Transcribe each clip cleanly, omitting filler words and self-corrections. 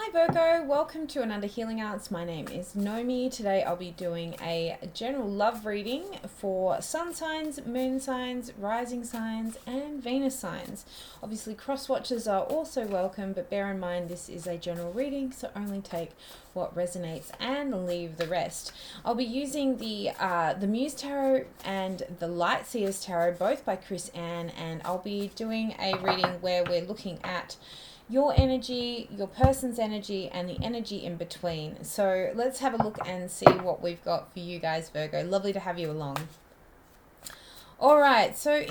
Hi Virgo, welcome to Another Healing Arts. My name is Nomi. Today I'll be doing a general love reading for sun signs, moon signs, rising signs and Venus signs. Obviously cross watchers are also welcome, but bear in mind this is a general reading, so only take what resonates and leave the rest. I'll be using the Muse Tarot and the Light Seers Tarot, both by Chris Ann, and I'll be doing a reading where we're looking at your energy, your person's energy, and the energy in between. So let's have a look and see what we've got for you guys, Virgo. Lovely to have you along. All right, so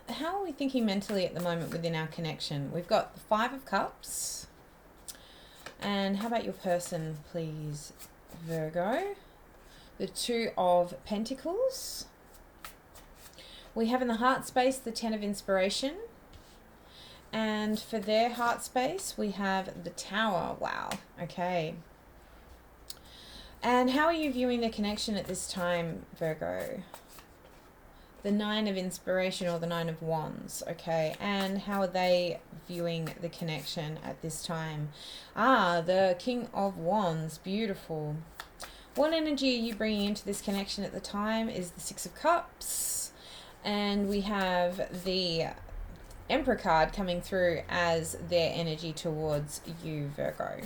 how are we thinking mentally at the moment within our connection? We've got the Five of Cups. And how about your person, please, Virgo? The Two of Pentacles. We have in the heart space the Ten of Inspiration. And for their heart space, we have the Tower. Wow. Okay. And how are you viewing the connection at this time, Virgo? The Nine of Inspiration or the Nine of Wands. Okay. And how are they viewing the connection at this time? The King of Wands. Beautiful. What energy are you bringing into this connection at the time is the Six of Cups. And we have the Emperor card coming through as their energy towards you, Virgo.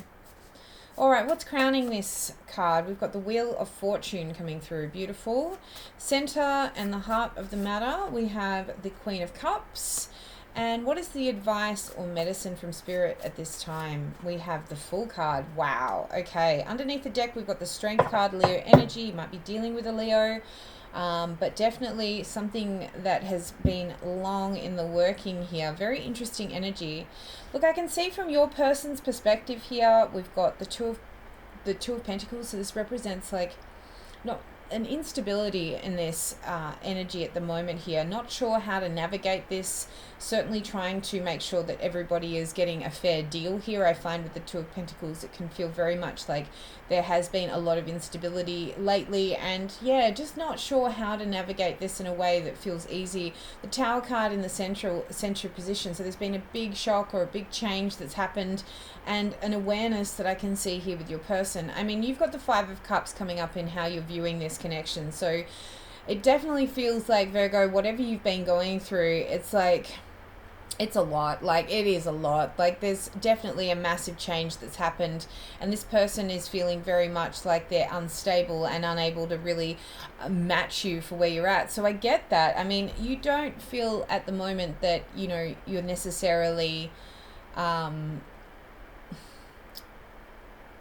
All right, what's crowning this card? We've got the Wheel of Fortune coming through. Beautiful. Center and the heart of the matter, we have the Queen of Cups. And what is the advice or medicine from Spirit at this time? We have the Fool card. Wow. Okay. Underneath the deck, we've got the Strength card, Leo energy. You might be dealing with a Leo. But definitely something that has been long in the working here. Very interesting energy. Look, I can see from your person's perspective here, we've got the Two of Pentacles. So this represents like not an instability in this energy at the moment here. Not sure how to navigate this. Certainly trying to make sure that everybody is getting a fair deal here. I find with the Two of Pentacles, it can feel very much like there has been a lot of instability lately, and yeah, just not sure how to navigate this in a way that feels easy. The Tower card in the central position, so there's been a big shock or a big change that's happened, and an awareness that I can see here with your person. I mean, you've got the Five of Cups coming up in how you're viewing this connection, so it definitely feels like, Virgo, whatever you've been going through, it's like it's a lot. Like, it is a lot. Like, there's definitely a massive change that's happened, and this person is feeling very much like they're unstable and unable to really match you for where you're at. So I get that. I mean, you don't feel at the moment that, you know, you're necessarily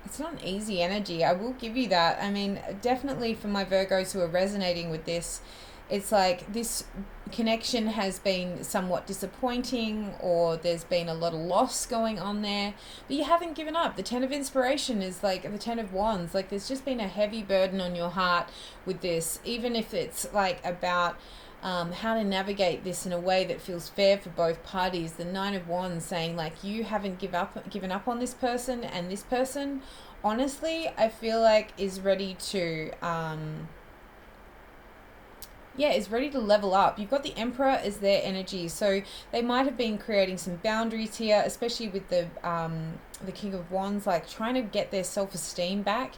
it's not an easy energy. I will give you that. I mean, definitely for my Virgos who are resonating with this, it's like this connection has been somewhat disappointing, or there's been a lot of loss going on there, but you haven't given up. The Ten of Inspiration is like the Ten of Wands. Like, there's just been a heavy burden on your heart with this, even if it's like about how to navigate this in a way that feels fair for both parties. The Nine of Wands saying like you haven't given up on this person, and this person, honestly, I feel like is ready to is ready to level up. You've got the Emperor as their energy, so they might have been creating some boundaries here, especially with the King of Wands, like trying to get their self-esteem back.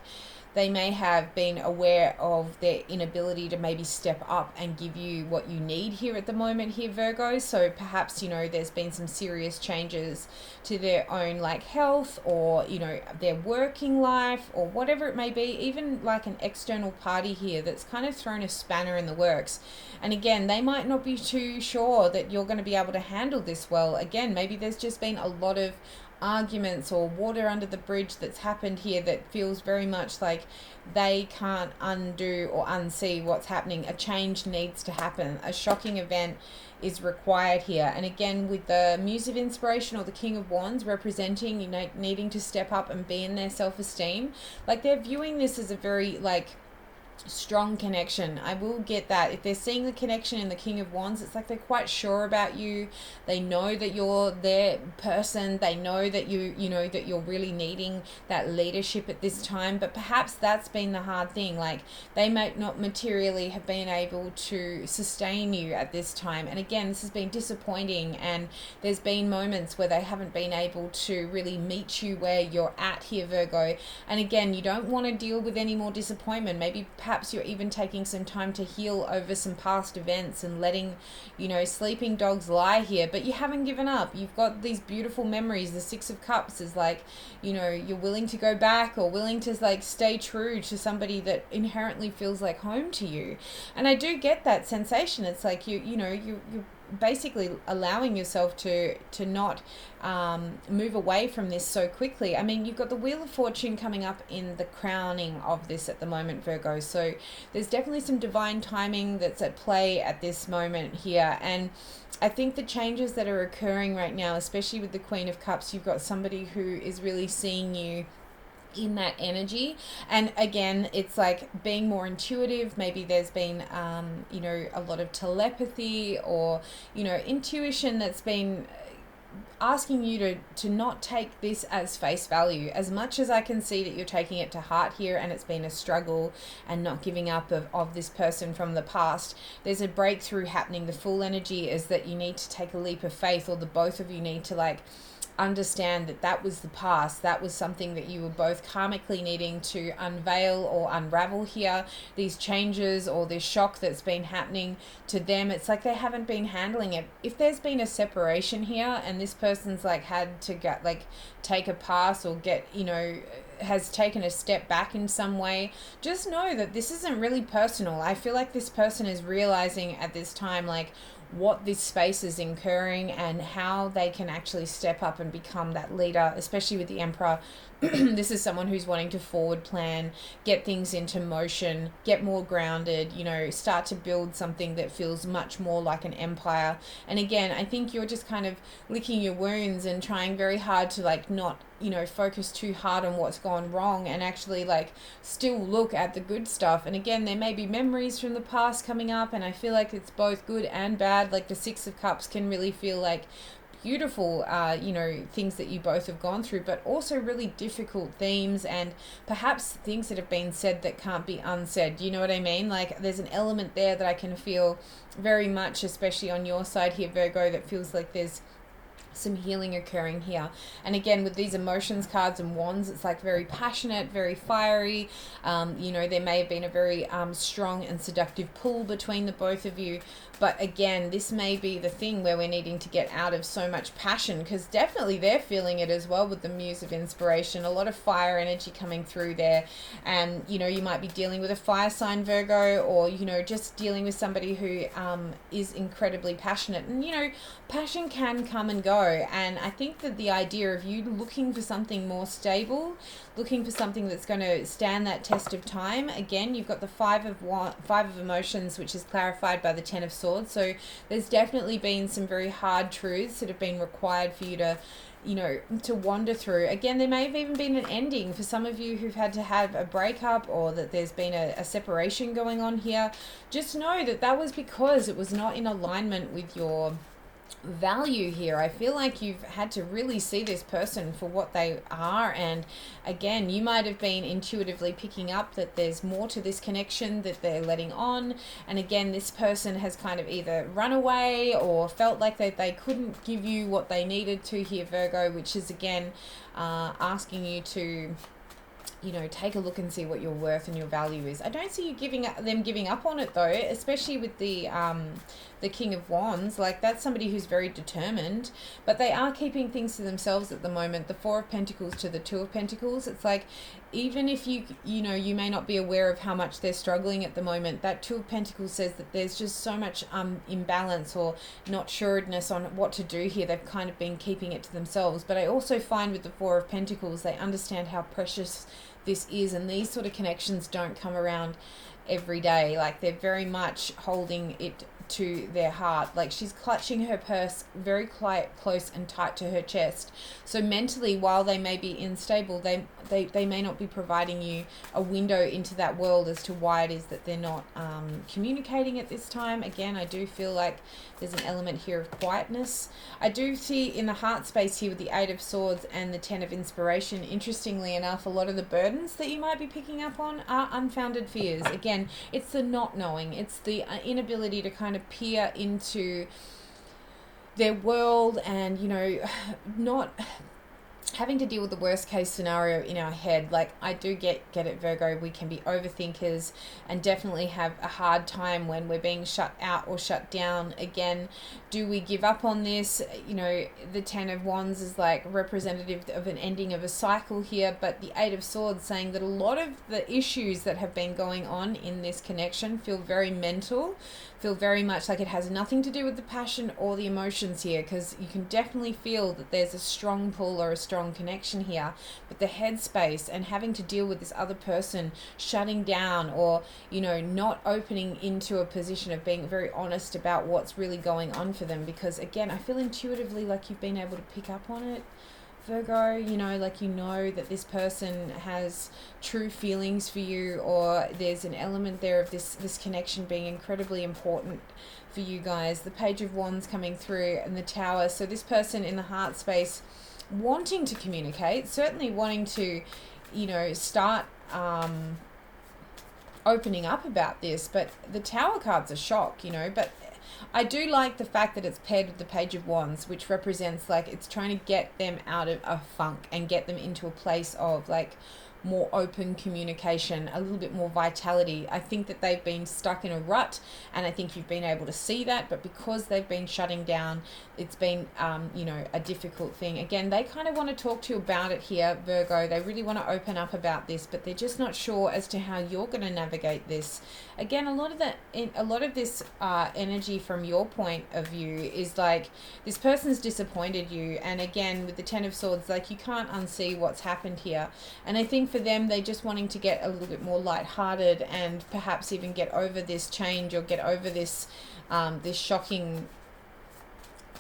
They may have been aware of their inability to maybe step up and give you what you need here at the moment here, Virgo. So perhaps, you know, there's been some serious changes to their own like health, or, you know, their working life, or whatever it may be, even like an external party here that's kind of thrown a spanner in the works. And again, they might not be too sure that you're going to be able to handle this well. Again, maybe there's just been a lot of arguments or water under the bridge that's happened here that feels very much like they can't undo or unsee what's happening. A change needs to happen. A shocking event is required here. And again, with the Muse of Inspiration or the King of Wands representing, you know, needing to step up and be in their self-esteem, like they're viewing this as a very like strong connection. I will get that. If they're seeing the connection in the King of Wands, it's like they're quite sure about you. They know that you're their person. They know that you know that you're really needing that leadership at this time. But perhaps that's been the hard thing. Like, they might not materially have been able to sustain you at this time. And again, this has been disappointing, and there's been moments where they haven't been able to really meet you where you're at here, Virgo. And again, you don't want to deal with any more disappointment. Maybe perhaps you're even taking some time to heal over some past events and letting, you know, sleeping dogs lie here. But you haven't given up. You've got these beautiful memories. The Six of Cups is like, you know, you're willing to go back, or willing to like stay true to somebody that inherently feels like home to you. And I do get that sensation. It's like you're basically allowing yourself to not move away from this so quickly. I mean, you've got the Wheel of Fortune coming up in the crowning of this at the moment, Virgo. So there's definitely some divine timing that's at play at this moment here. And I think the changes that are occurring right now, especially with the Queen of Cups, you've got somebody who is really seeing you in that energy. And again, it's like being more intuitive. Maybe there's been you know, a lot of telepathy or, you know, intuition that's been asking you to not take this as face value. As much as I can see that you're taking it to heart here, and it's been a struggle and not giving up of this person from the past, there's a breakthrough happening. The full energy is that you need to take a leap of faith, or the both of you need to like understand that that was the past. That was something that you were both karmically needing to unveil or unravel here. These changes or this shock that's been happening to them, it's like they haven't been handling it. If there's been a separation here and this person's like had to get like take a pass or get, you know, has taken a step back in some way, just know that this isn't really personal. I feel like this person is realizing at this time like what this space is incurring and how they can actually step up and become that leader, especially with the Emperor. This is someone who's wanting to forward plan, get things into motion, get more grounded, you know, start to build something that feels much more like an empire. And again, I think you're just kind of licking your wounds and trying very hard to like not, you know, focus too hard on what's gone wrong and actually like still look at the good stuff. And again, there may be memories from the past coming up, and I feel like it's both good and bad. Like the Six of Cups can really feel like beautiful, you know, things that you both have gone through, but also really difficult themes and perhaps things that have been said that can't be unsaid. You know what I mean? Like there's an element there that I can feel very much, especially on your side here, Virgo, that feels like there's some healing occurring here. And again, with these emotions cards and wands, it's like very passionate, very fiery. You know, there may have been a very strong and seductive pull between the both of you. But again, this may be the thing where we're needing to get out of so much passion, because definitely they're feeling it as well with the Muse of Inspiration. A lot of fire energy coming through there. And, you know, you might be dealing with a fire sign, Virgo, or, you know, just dealing with somebody who is incredibly passionate. And, you know, passion can come and go. And I think that the idea of you looking for something more stable, looking for something that's going to stand that test of time. Again, you've got the five of emotions, which is clarified by the 10 of Swords. So there's definitely been some very hard truths that have been required for you to, you know, to wander through. Again, there may have even been an ending for some of you who've had to have a breakup, or that there's been a separation going on here. Just know that that was because it was not in alignment with your value here. I feel like you've had to really see this person for what they are, and again, you might have been intuitively picking up that there's more to this connection that they're letting on. And again, this person has kind of either run away or felt like they couldn't give you what they needed to here, Virgo, which is again asking you to, you know, take a look and see what your worth and your value is. I don't see you giving up on it though, especially with the King of Wands. Like that's somebody who's very determined, but they are keeping things to themselves at the moment. The Four of Pentacles to the Two of Pentacles, it's like even if you know, you may not be aware of how much they're struggling at the moment, that Two of Pentacles says that there's just so much imbalance or not sureness on what to do here. They've kind of been keeping it to themselves. But I also find with the Four of Pentacles, they understand how precious this is, and these sort of connections don't come around every day. Like they're very much holding it to their heart. Like she's clutching her purse very close and tight to her chest. So mentally, while they may be unstable, they may not be providing you a window into that world as to why it is that they're not communicating at this time. Again, I do feel like there's an element here of quietness. I do see in the heart space here with the Eight of Swords and the Ten of Inspiration, interestingly enough, a lot of the burdens that you might be picking up on are unfounded fears. Again, it's the not knowing. It's the inability to kind of peer into their world and, you know, not having to deal with the worst case scenario in our head. Like, I do get it, Virgo. We can be overthinkers and definitely have a hard time when we're being shut out or shut down. Again, do we give up on this? You know, the Ten of Wands is like representative of an ending of a cycle here, but the Eight of Swords saying that a lot of the issues that have been going on in this connection feel very mental, feel very much like it has nothing to do with the passion or the emotions here, because you can definitely feel that there's a strong pull or a strong connection here, but the headspace and having to deal with this other person shutting down or, you know, not opening into a position of being very honest about what's really going on for them. Because again, I feel intuitively like you've been able to pick up on it, Virgo, you know, like you know that this person has true feelings for you, or there's an element there of this connection being incredibly important for you guys. The Page of Wands coming through and the Tower. So this person in the heart space wanting to communicate, certainly wanting to, you know, start opening up about this, but the Tower card's a shock, you know. But I do like the fact that it's paired with the Page of Wands, which represents like it's trying to get them out of a funk and get them into a place of like more open communication, a little bit more vitality. I think that they've been stuck in a rut, and I think you've been able to see that, but because they've been shutting down, it's been, you know, a difficult thing. Again, they kind of want to talk to you about it here, Virgo. They really want to open up about this, but they're just not sure as to how you're going to navigate this. Again, a lot of this energy from your point of view is like this person's disappointed you, and again, with the Ten of Swords, like you can't unsee what's happened here. And I think for them, they're just wanting to get a little bit more lighthearted and perhaps even get over this change or get over this this shocking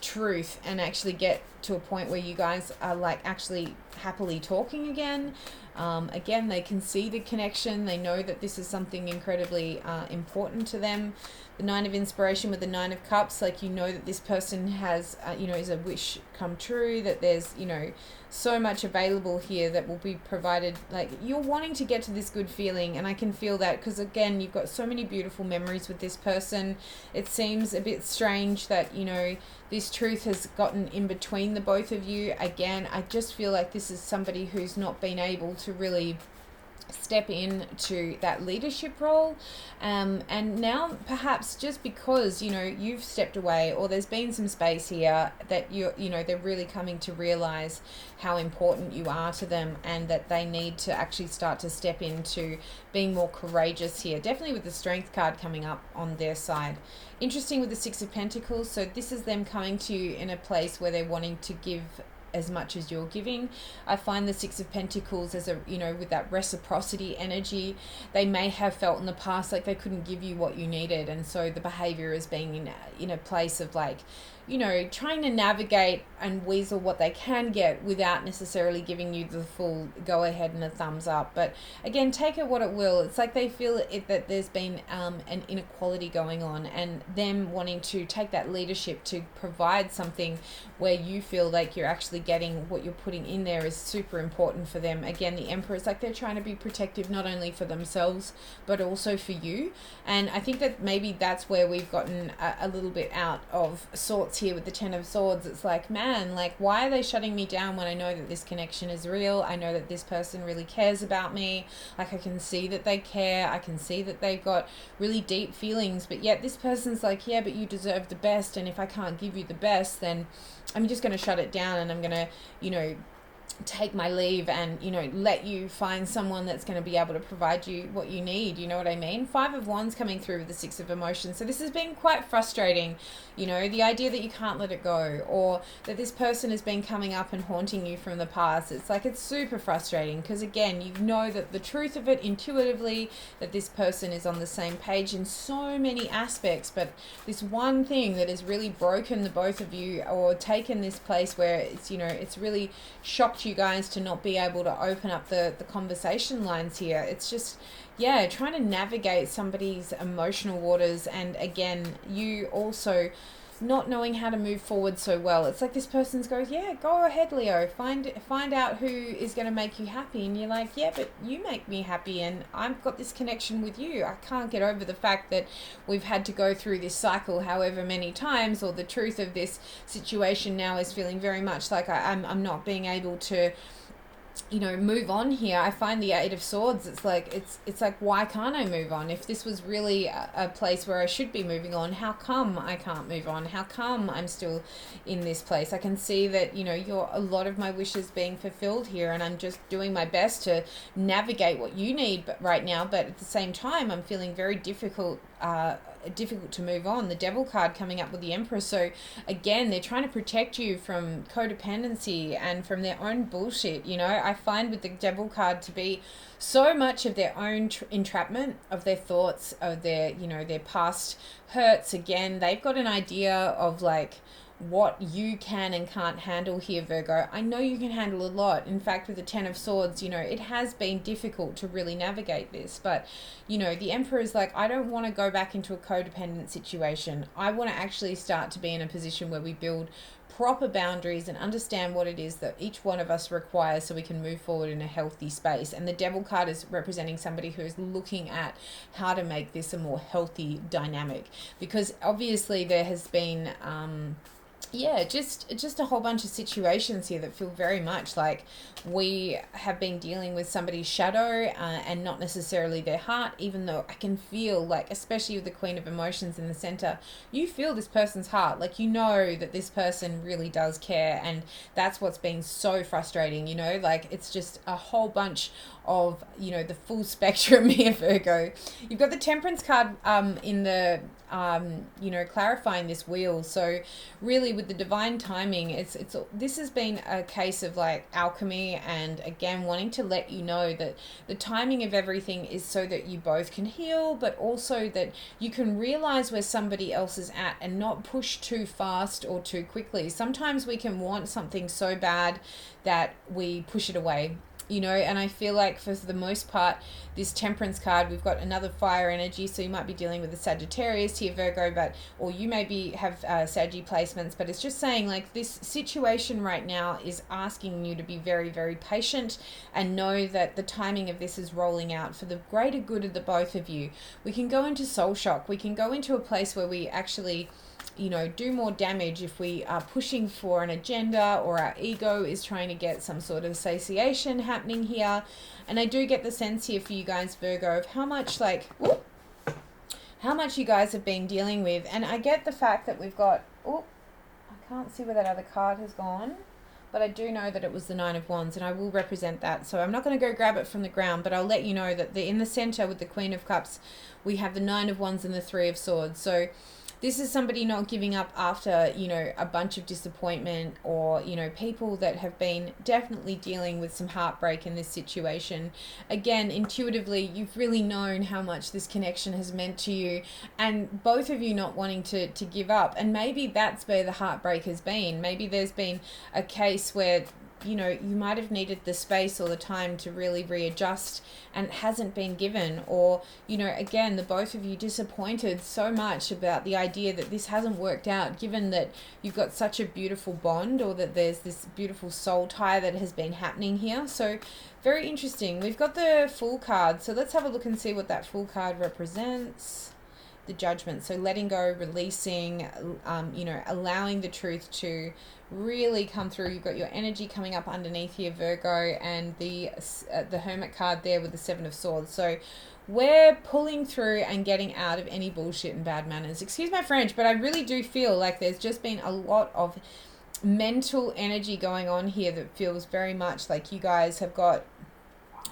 truth and actually get to a point where you guys are like actually happily talking again. Again, they can see the connection. They know that this is something incredibly important to them. The Nine of Inspiration with the Nine of Cups, like you know that this person has, you know, is a wish come true, that there's, you know, so much available here that will be provided. Like you're wanting to get to this good feeling, and I can feel that because again, you've got so many beautiful memories with this person. It seems a bit strange that, you know, this truth has gotten in between the both of you. Again, I just feel like this is somebody who's not been able to really step into that leadership role, and now perhaps just because, you know, you've stepped away or there's been some space here that you know they're really coming to realize how important you are to them, and that they need to actually start to step into being more courageous here, definitely with the Strength card coming up on their side. Interesting with the Six of Pentacles, so this is them coming to you in a place where they're wanting to give as much as you're giving. I find the Six of Pentacles as a, you know, with that reciprocity energy, they may have felt in the past like they couldn't give you what you needed, and so the behavior is being in a place of like, you know, trying to navigate and weasel what they can get without necessarily giving you the full go ahead and a thumbs up. But again, take it what it will. It's like they feel it that there's been an inequality going on, and them wanting to take that leadership to provide something where you feel like you're actually getting what you're putting in there is super important for them. Again, the Emperor is like they're trying to be protective not only for themselves but also for you. And I think that maybe that's where we've gotten a little bit out of sorts here with the Ten of Swords. It's like, man, like why are they shutting me down when I know that this connection is real? I know that this person really cares about me. Like I can see that they care. I can see that they've got really deep feelings, but yet this person's like, yeah, but you deserve the best, and if I can't give you the best, then I'm just going to shut it down, and I'm going to, you know, take my leave and, you know, let you find someone that's going to be able to provide you what you need. You know what I mean? 5 of Wands coming through with the 6 of Emotions. So this has been quite frustrating, you know, the idea that you can't let it go, or that this person has been coming up and haunting you from the past. It's like, it's super frustrating because, again, you know that the truth of it intuitively, that this person is on the same page in so many aspects, but this one thing that has really broken the both of you, or taken this place where it's, you know, it's really shocked you guys to not be able to open up the conversation lines here. It's just, yeah, trying to navigate somebody's emotional waters, and again, you also not knowing how to move forward so well. It's like this person's goes, yeah, go ahead, Leo, find out who is going to make you happy, and you're like, yeah, but you make me happy and I've got this connection with you. I can't get over the fact that we've had to go through this cycle however many times, or the truth of this situation now is feeling very much like I'm not being able to, you know, move on here. I find the 8 of Swords, it's like, it's like, why can't I move on? If this was really a place where I should be moving on, how come I can't move on? How come I'm still in this place? I can see that, you know, a lot of my wishes being fulfilled here, and I'm just doing my best to navigate what you need right now, but at the same time I'm feeling very difficult to move on. The Devil card coming up with the Emperor. So again, they're trying to protect you from codependency and from their own bullshit. You know, I find with the Devil card to be so much of their own entrapment of their thoughts, of their, you know, their past hurts. Again, they've got an idea of like what you can and can't handle here, Virgo. I know you can handle a lot. In fact, with the 10 of Swords, you know, it has been difficult to really navigate this, but, you know, the Emperor is like, I don't want to go back into a codependent situation. I want to actually start to be in a position where we build proper boundaries and understand what it is that each one of us requires so we can move forward in a healthy space. And the Devil card is representing somebody who is looking at how to make this a more healthy dynamic, because obviously there has been just a whole bunch of situations here that feel very much like we have been dealing with somebody's shadow and not necessarily their heart, even though I can feel like, especially with the Queen of Emotions in the center, you feel this person's heart. Like, you know that this person really does care, and that's what's been so frustrating, you know, like it's just a whole bunch of, you know, the full spectrum here, Virgo. You've got the Temperance card in the you know, clarifying this wheel. So really with the divine timing, this has been a case of like alchemy, and again wanting to let you know that the timing of everything is so that you both can heal, but also that you can realize where somebody else is at and not push too fast or too quickly. Sometimes we can want something so bad that we push it away, you know, and I feel like for the most part, this Temperance card, we've got another fire energy, so you might be dealing with a Sagittarius here, Virgo, or you maybe have Saggy placements, but it's just saying like this situation right now is asking you to be very, very patient and know that the timing of this is rolling out for the greater good of the both of you. We can go into soul shock. We can go into a place where we actually, you know, do more damage if we are pushing for an agenda, or our ego is trying to get some sort of satiation happening here. And I do get the sense here for you guys, Virgo, of how much you guys have been dealing with. And I get the fact that we've got, I can't see where that other card has gone, but I do know that it was the 9 of Wands, and I will represent that. So I'm not going to go grab it from the ground, but I'll let you know that in the center with the Queen of Cups, we have the 9 of Wands and the 3 of Swords. So this is somebody not giving up after, you know, a bunch of disappointment, or, you know, people that have been definitely dealing with some heartbreak in this situation. Again, intuitively, you've really known how much this connection has meant to you, and both of you not wanting to give up. And maybe that's where the heartbreak has been. Maybe there's been a case where, you know, you might have needed the space or the time to really readjust, and it hasn't been given. Or, you know, again, the both of you disappointed so much about the idea that this hasn't worked out, given that you've got such a beautiful bond, or that there's this beautiful soul tie that has been happening here. So very interesting. We've got the Fool card, so let's have a look and see what that Fool card represents. The Judgment. So letting go, releasing, you know, allowing the truth to really come through. You've got your energy coming up underneath here, Virgo, and the Hermit card there with the 7 of Swords. So we're pulling through and getting out of any bullshit and bad manners. Excuse my French, but I really do feel like there's just been a lot of mental energy going on here that feels very much like you guys have got,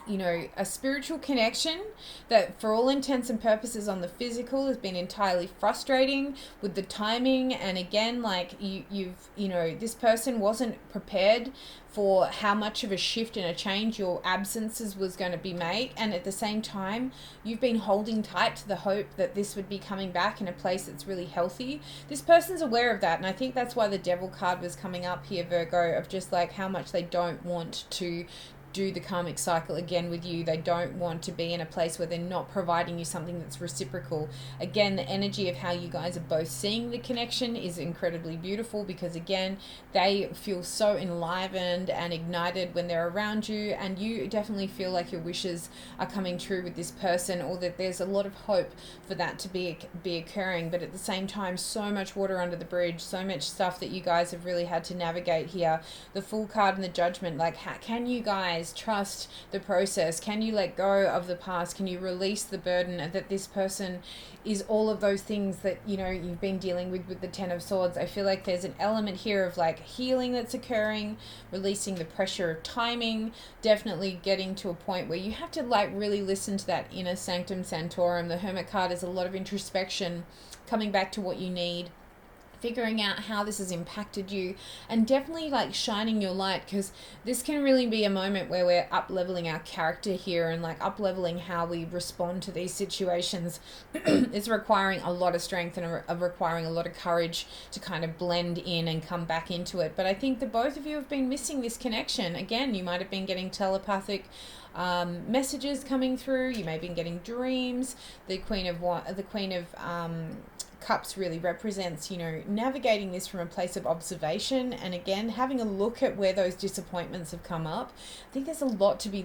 you know, a spiritual connection that for all intents and purposes on the physical has been entirely frustrating with the timing. And again, like you've, you know, this person wasn't prepared for how much of a shift and a change your absences was going to be made. And at the same time, you've been holding tight to the hope that this would be coming back in a place that's really healthy. This person's aware of that. And I think that's why the Devil card was coming up here, Virgo, of just like how much they don't want to do the karmic cycle again with you. They don't want to be in a place where they're not providing you something that's reciprocal. Again, the energy of how you guys are both seeing the connection is incredibly beautiful, because again, they feel so enlivened and ignited when they're around you, and you definitely feel like your wishes are coming true with this person, or that there's a lot of hope for that to be occurring. But at the same time, so much water under the bridge, so much stuff that you guys have really had to navigate here. The Fool card and the Judgment, like how can you guys trust the process? Can you let go of the past? Can you release the burden that this person is all of those things that, you know, you've been dealing with the Ten of Swords? I feel like there's an element here of like healing that's occurring, releasing the pressure of timing, definitely getting to a point where you have to like really listen to that inner sanctum sanctorum. The Hermit card is a lot of introspection, coming back to what you need, figuring out how this has impacted you, and definitely like shining your light, because this can really be a moment where we're up leveling our character here and like up leveling how we respond to these situations. It's requiring a lot of strength and requiring a lot of courage to kind of blend in and come back into it. But I think that both of you have been missing this connection. Again, you might have been getting telepathic messages coming through. You may have been getting dreams. The Queen of Cups really represents, you know, navigating this from a place of observation, and again having a look at where those disappointments have come up. I think there's a lot to be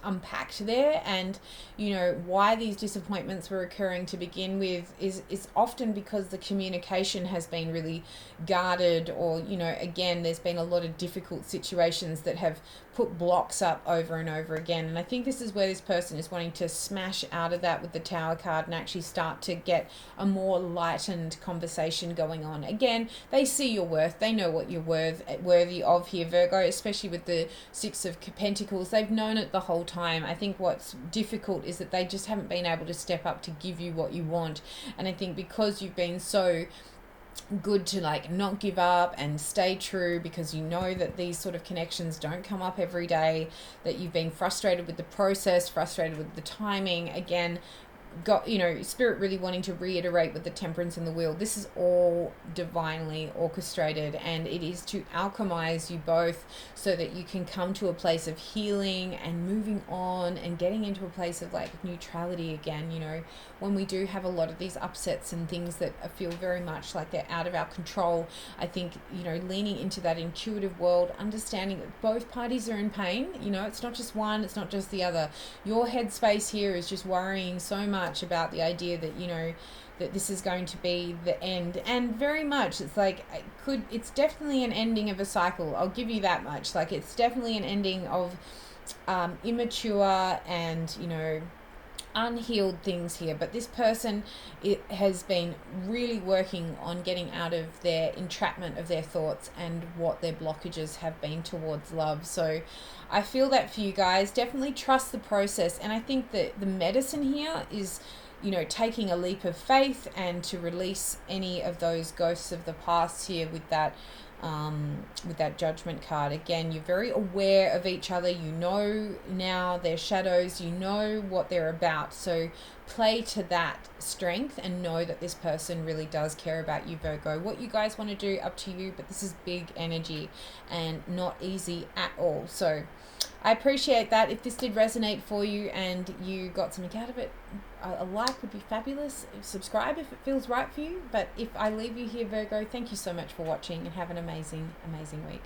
unpacked there, and you know why these disappointments were occurring to begin with is often because the communication has been really guarded, or you know, again, there's been a lot of difficult situations that have put blocks up over and over again. And I think this is where this person is wanting to smash out of that with the Tower card and actually start to get a more lightened conversation going on. Again, they see your worth. They know what you're worthy of here, Virgo, especially with the Six of Pentacles. They've known it the whole time. I think what's difficult is that they just haven't been able to step up to give you what you want. And I think because you've been so good to like not give up and stay true, because you know that these sort of connections don't come up every day, that you've been frustrated with the process, frustrated with the timing, again got, you know, Spirit really wanting to reiterate with the Temperance and the Wheel, this is all divinely orchestrated, and it is to alchemize you both so that you can come to a place of healing and moving on and getting into a place of like neutrality again. You know, when we do have a lot of these upsets and things that feel very much like they're out of our control, I think, you know, leaning into that intuitive world, understanding that both parties are in pain. You know, it's not just one, it's not just the other. Your headspace here is just worrying so much about the idea that, you know, that this is going to be the end, and very much it's like it's definitely an ending of a cycle. I'll give you that much. Like, it's definitely an ending of immature and, you know, unhealed things here. But this person, it has been really working on getting out of their entrapment of their thoughts and what their blockages have been towards love. So I feel that for you guys, definitely trust the process. And I think that the medicine here is, you know, taking a leap of faith and to release any of those ghosts of the past here with that Judgment card. Again, you're very aware of each other. You know now their shadows. You know what they're about. So play to that strength and know that this person really does care about you, Virgo. What you guys want to do, up to you, but this is big energy and not easy at all. So I appreciate that. If this did resonate for you and you got something out of it, a like would be fabulous. Subscribe if it feels right for you. But if I leave you here, Virgo, thank you so much for watching, and have an amazing, amazing week.